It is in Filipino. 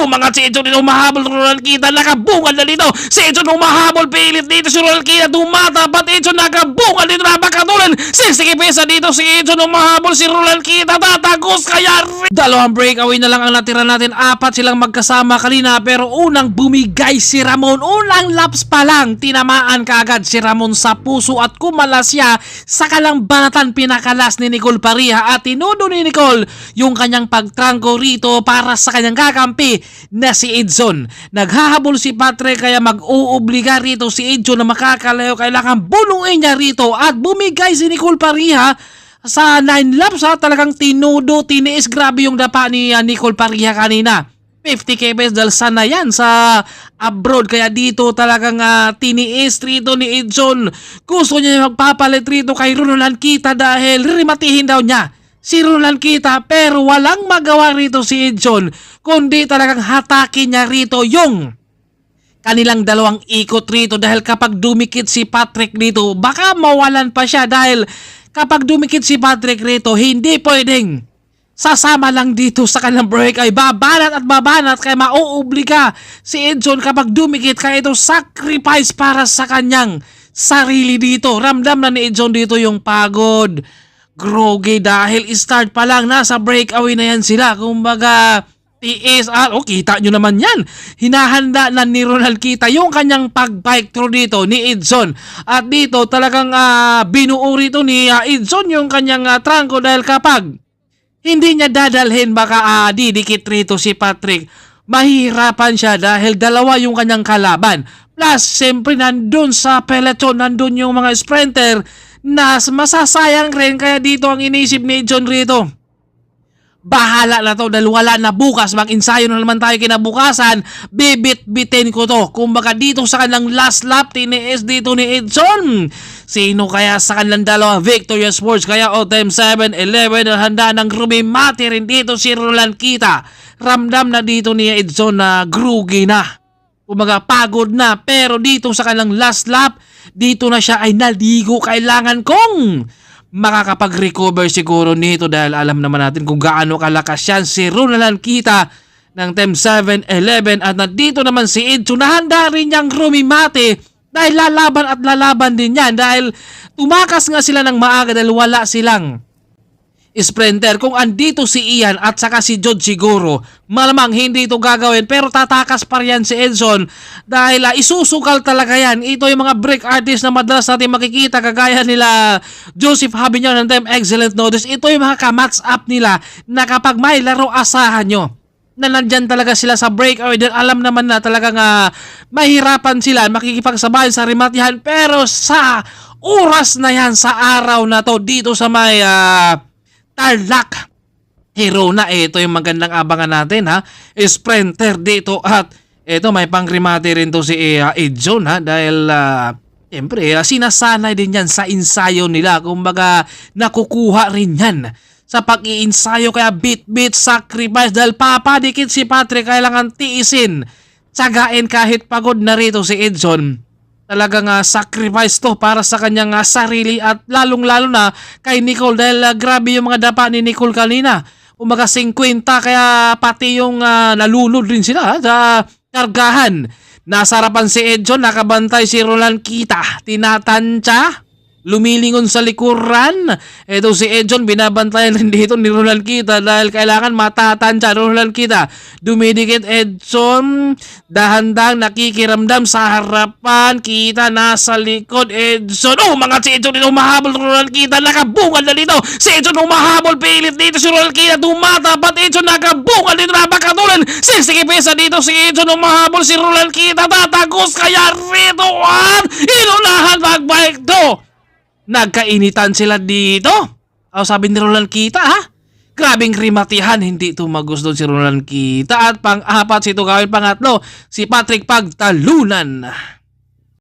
Oh, mga si Edson dito umahabol. Roland Kita nakabungal na dito. Si Edson umahabol. Pilit dito si Roland Kita. Tumatapat Edson nakabungal dito. Napakatulan. 60 pesa dito si Edson umahabol. Si Roland Kita tatagos kaya dalawang breakaway na lang ang natira natin. Apat silang magkasama kanina pero unang bumigay si Ramon. Unang laps pa lang tinamaan kaagad si Ramon sa puso at kumalas siya sa kalambanatan. Pinakalas ni Nicole Pareja at tinudo ni Nicole yung kanyang pagtrangko rito para sa kanyang kakampi na si Edson. Naghahabol si Patrick kaya mag-uubliga rito si Edson na makakalayo. Kailangan bunuin niya rito at bumigay si Nicole Pareja sa 9 laps ha. Talagang tinudo, tiniis. Grabe yung dapa ni Nicole Pareja kanina. 50k pesos dahil sana yan sa abroad. Kaya dito talagang tiniis rito ni Edson. Gusto niya magpapalit rito kay Roland Kita dahil rimatihin daw niya si Roland Kita pero walang magawa rito si Edson kundi talagang hatakin niya rito yung kanilang dalawang ikot rito dahil kapag dumikit si Patrick dito baka mawalan pa siya dahil kapag dumikit si Patrick rito hindi pwedeng sasama lang dito sa kanilang break ay babanat at babanat kaya mauobliga si Edson kapag dumikit kaya ito sacrifice para sa kanyang sarili dito. Ramdam na ni Edson dito yung pagod, groggy dahil start pa lang nasa breakaway na yan sila. Kumbaga tiis at kita nyo naman yan. Hinahanda na ni Ronald Kita yung kanyang pag-bike through dito ni Edson. At dito talagang binuo rito ni Edson yung kanyang trangko dahil kapag hindi niya dadalhin baka didikit rito si Patrick. Mahirapan siya dahil dalawa yung kanyang kalaban. Plus, siyempre nandun sa peloton, nandun yung mga sprinter na masasayang rin. Kaya dito ang inisip ni Edson rito. Bahala na to dahil wala na bukas. Mag-ensayo na naman tayo kinabukasan. Bibit-bitin ko to. Kumbaga dito sa kanilang last lap, tiniis dito ni Edson. Sino kaya sa kanilang dalawa? Victoria Sports kaya o time 7-11 na handa ng rumimati rin dito si Roland Kita. Ramdam na dito ni Edson na groggy na. Kumbaga pagod na pero dito sa kanilang last lap, dito na siya ay naligo. Kailangan kong makakapag-recover siguro nito dahil alam naman natin kung gaano kalakas yan si Roland Kita ng time 7-11 at nandito naman si Edson na handa rin niyang rumimati dahil lalaban at lalaban din yan dahil tumakas nga sila ng maaga dahil wala silang sprinter. Kung andito si Ian at saka si George siguro, malamang hindi ito gagawin pero tatakas pa yan si Edson dahil isusukal talaga yan. Ito yung mga break artist na madalas natin makikita kagaya nila Joseph Habinyon ng Time Excellent Notice. Ito yung mga ka-match up nila na kapag may laro asahan nyo na nandyan talaga sila sa breakaway dahil alam naman na talagang mahirapan sila makikipagsabayan sa rematihan pero sa oras na yan sa araw na to dito sa may Tarlac Hero na ito yung magandang abangan natin ha. Sprinter dito at ito may pangrimate rin to si Edson ha dahil siyempre sinasanay din yan sa ensayo nila. Kumbaga nakukuha rin yan sa pag-iinsayo kaya bit-bit sacrifice dahil papadikit si Patrick kailangan tiisin. Tsagain kahit pagod na rito si Edson. Talagang sacrifice to para sa kanyang sarili at lalong-lalo na kay Nicole dahil grabe yung mga dapa ni Nicole kanina. Umaga 50 kaya pati yung nalunod rin sila sa kargahan. Nasa harapan si Edson, nakabantay si Roland Kita. Tinatansya, lumilingon sa likuran. Ito si Edson, binabantayan rin dito ni Roland Kita dahil kailangan matatansya Roland Kita. Dumidikit Edson, dahan-dahang nakikiramdam sa harapan. Kita nasa likod Edson. Oh, mga si Edson dito umahabol Roland Kita. Nakabungal na dito. Si Edson umahabol, pilit dito si Roland Kita. Tumatapat Edson, nakabungal dito. Napakatulan. 60 pesa dito si Edson umahabol si Roland Kita. Tatagos kaya rito. Inunahan magbike to. Nagkainitan sila dito. Sabi ni Roland Kita ha. Grabing rimatihan. Hindi ito magusto si Roland Kita. At pang-apat si ito gawin pangatlo. Si Patrick pagtalunan.